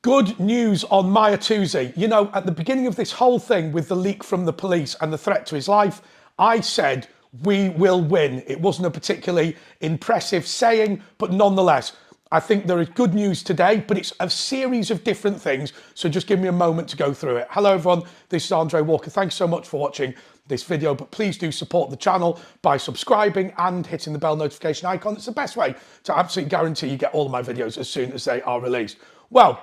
Good news on Mahyar Tousi. You know, at the beginning of this whole thing with the leak from the police and the threat to his life, I said, we will win. It wasn't a particularly impressive saying, but nonetheless, I think there is good news today, but it's a series of different things. So just give me a moment to go through it. Hello, everyone. This is Andre Walker. Thanks so much for watching this video, but please do support the channel by subscribing and hitting the bell notification icon. It's the best way to absolutely guarantee you get all of my videos as soon as they are released. Well,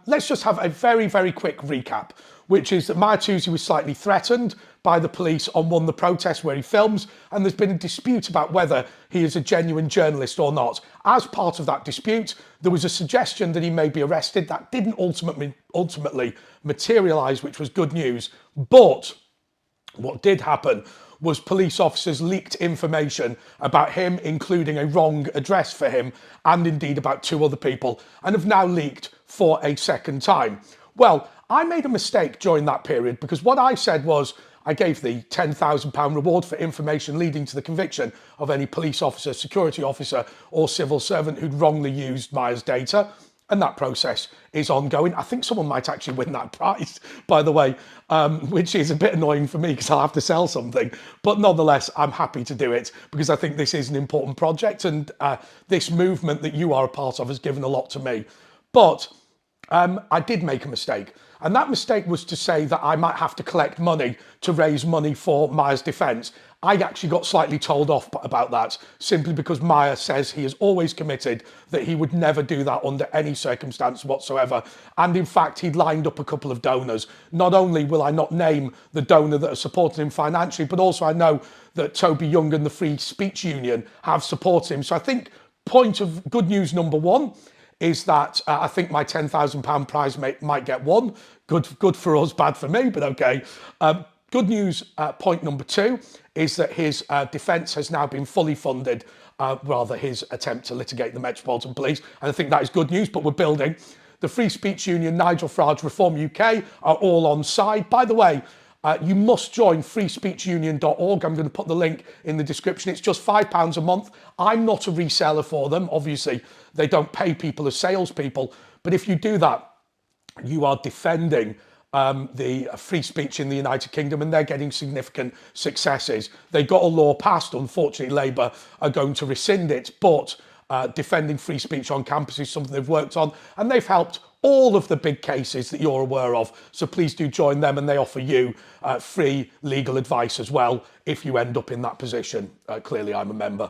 let's just have a very, very quick recap, which is that Mahyar Tousi was slightly threatened by the police on one of the protests where he films, and there's been a dispute about whether he is a genuine journalist or not. As part of that dispute, there was a suggestion that he may be arrested. That didn't ultimately materialise, which was good news. But what did happen was police officers leaked information about him, including a wrong address for him, and indeed about two other people, and have now leaked for a second time. Well, I made a mistake during that period because what I said was I gave the £10,000 reward for information leading to the conviction of any police officer, security officer or civil servant who'd wrongly used Mahyar's data. And that process is ongoing. I think someone might actually win that prize, by the way, which is a bit annoying for me because I'll have to sell something. But nonetheless, I'm happy to do it because I think this is an important project, and this movement that you are a part of has given a lot to me. But I did make a mistake. And that mistake was to say that I might have to collect money to raise money for Mahyar's defence. I actually got slightly told off about that simply because Mahyar says he has always committed that he would never do that under any circumstance whatsoever. And in fact, he'd lined up a couple of donors. Not only will I not name the donor that has supported him financially, but also I know that Toby Young and the Free Speech Union have supported him. So I think point of good news number one is that I think my £10,000 prize might get won. Good for us, bad for me, but okay. Good news, point number two, is that his defence has now been fully funded, rather his attempt to litigate the Metropolitan Police. And I think that is good news, but we're building. The Free Speech Union, Nigel Farage, Reform UK are all on side. By the way, you must join freespeechunion.org. I'm going to put the link in the description. It's just £5 a month. I'm not a reseller for them. Obviously, they don't pay people as salespeople. But if you do that, you are defending the free speech in the United Kingdom, and they're getting significant successes. They got a law passed. Unfortunately, Labour are going to rescind it, but defending free speech on campus is something they've worked on, and they've helped all of the big cases that you're aware of. So please do join them, and they offer you free legal advice as well if you end up in that position. Clearly, I'm a member.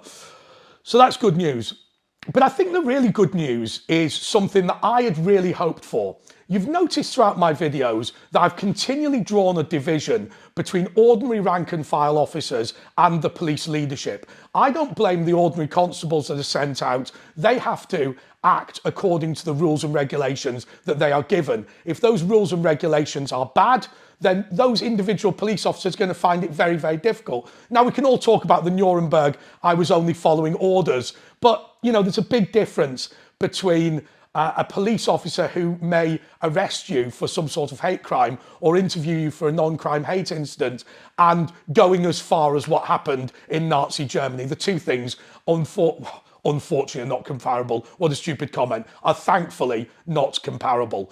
So that's good news. But I think the really good news is something that I had really hoped for. You've noticed throughout my videos that I've continually drawn a division between ordinary rank and file officers and the police leadership. I don't blame the ordinary constables that are sent out. They have to act according to the rules and regulations that they are given. If those rules and regulations are bad, then those individual police officers are going to find it very, very difficult. Now, we can all talk about the Nuremberg, I was only following orders, but, you know, there's a big difference between a police officer who may arrest you for some sort of hate crime or interview you for a non-crime hate incident and going as far as what happened in Nazi Germany. The two things, unfortunately, are not comparable. What a stupid comment. Are thankfully not comparable.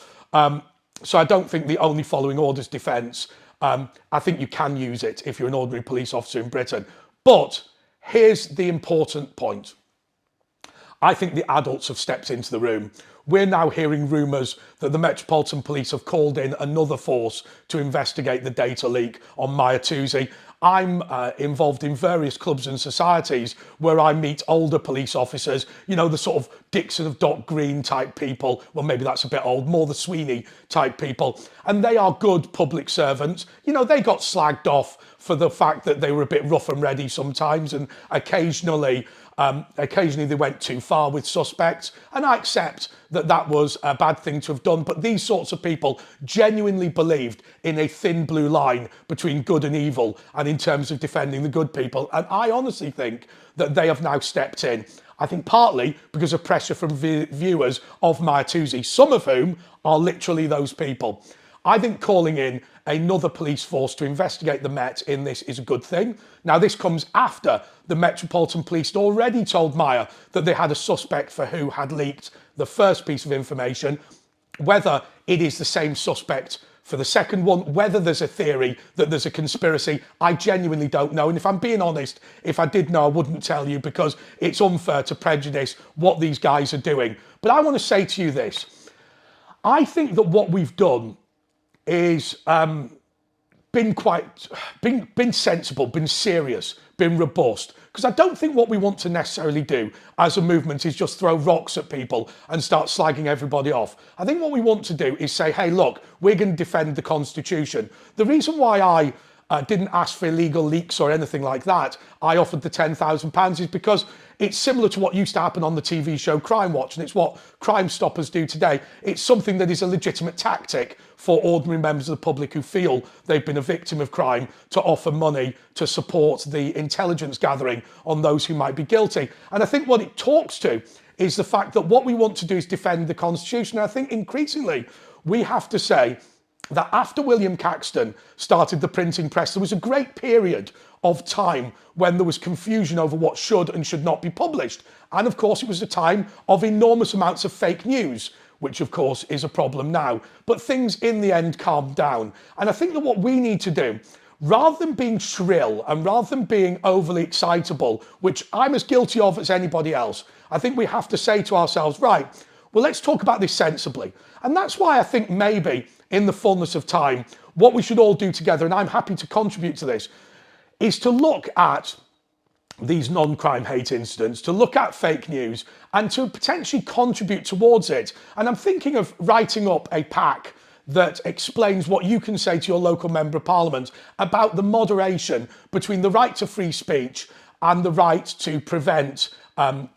So I don't think the only following orders defence, I think you can use it if you're an ordinary police officer in Britain. But here's the important point. I think the adults have stepped into the room. We're now hearing rumours that the Metropolitan Police have called in another force to investigate the data leak on Mahyar Tousi. I'm involved in various clubs and societies where I meet older police officers, you know, the sort of Dixon of Dock Green type people. Well, maybe that's a bit old, more the Sweeney type people. And they are good public servants. You know, they got slagged off for the fact that they were a bit rough and ready sometimes, and occasionally they went too far with suspects, and I accept that that was a bad thing to have done, but these sorts of people genuinely believed in a thin blue line between good and evil, and in terms of defending the good people, and I honestly think that they have now stepped in. I think partly because of pressure from viewers of Mahyar Tousi, some of whom are literally those people. I think calling in another police force to investigate the Met in this is a good thing. Now, this comes after the Metropolitan Police had already told Mahyar that they had a suspect for who had leaked the first piece of information. Whether it is the same suspect for the second one, whether there's a theory that there's a conspiracy, I genuinely don't know. And if I'm being honest, if I did know, I wouldn't tell you, because it's unfair to prejudice what these guys are doing. But I want to say to you this. I think that what we've done is been sensible, been serious, been robust. Because I don't think what we want to necessarily do as a movement is just throw rocks at people and start slagging everybody off. I think what we want to do is say, hey, look, we're going to defend the Constitution. The reason why I didn't ask for illegal leaks or anything like that, I offered the £10,000, is because it's similar to what used to happen on the TV show Crime Watch, and it's what Crime Stoppers do today. It's something that is a legitimate tactic for ordinary members of the public who feel they've been a victim of crime to offer money to support the intelligence gathering on those who might be guilty. And I think what it talks to is the fact that what we want to do is defend the Constitution. And I think increasingly we have to say that after William Caxton started the printing press, there was a great period of time when there was confusion over what should and should not be published. And of course, it was a time of enormous amounts of fake news, which of course is a problem now. But things in the end calmed down. And I think that what we need to do, rather than being shrill and rather than being overly excitable, which I'm as guilty of as anybody else, I think we have to say to ourselves, right, well, let's talk about this sensibly. And that's why I think maybe in the fullness of time, what we should all do together, and I'm happy to contribute to this, is to look at these non-crime hate incidents, to look at fake news and to potentially contribute towards it. And I'm thinking of writing up a pack that explains what you can say to your local member of parliament about the moderation between the right to free speech and the right to prevent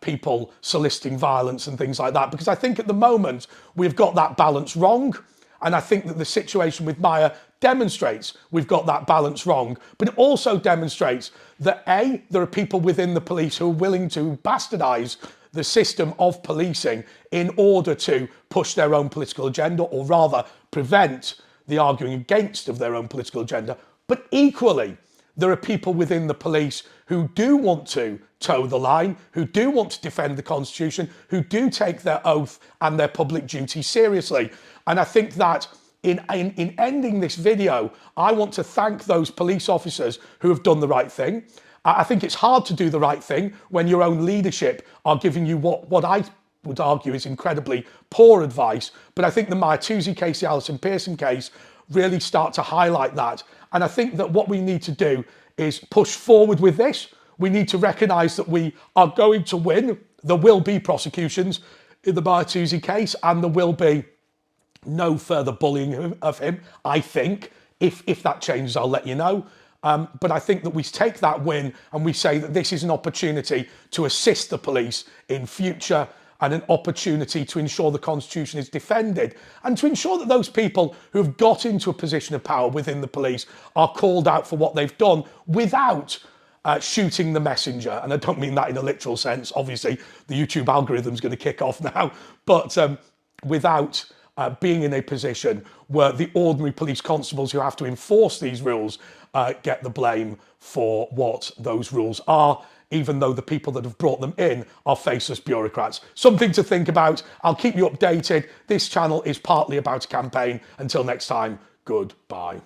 people soliciting violence and things like that. Because I think at the moment we've got that balance wrong. And I think that the situation with Mahyar demonstrates we've got that balance wrong. But it also demonstrates that A, there are people within the police who are willing to bastardise the system of policing in order to push their own political agenda, or rather prevent the arguing against of their own political agenda. But equally, there are people within the police who do want to toe the line, who do want to defend the Constitution, who do take their oath and their public duty seriously. And I think that in ending this video, I want to thank those police officers who have done the right thing. I think it's hard to do the right thing when your own leadership are giving you what I would argue is incredibly poor advice. But I think the Mahyar Tousi case, the Alison Pearson case, really start to highlight that. And I think that what we need to do is push forward with this. We need to recognise that we are going to win. There will be prosecutions in the Mahyar Tousi case, and there will be no further bullying of him, I think. If that changes, I'll let you know. But I think that we take that win and we say that this is an opportunity to assist the police in future, and an opportunity to ensure the Constitution is defended, and to ensure that those people who have got into a position of power within the police are called out for what they've done without shooting the messenger. And I don't mean that in a literal sense. Obviously, the YouTube algorithm's going to kick off now, but without being in a position where the ordinary police constables who have to enforce these rules get the blame for what those rules are, even though the people that have brought them in are faceless bureaucrats. Something to think about. I'll keep you updated. This channel is partly about a campaign. Until next time, goodbye.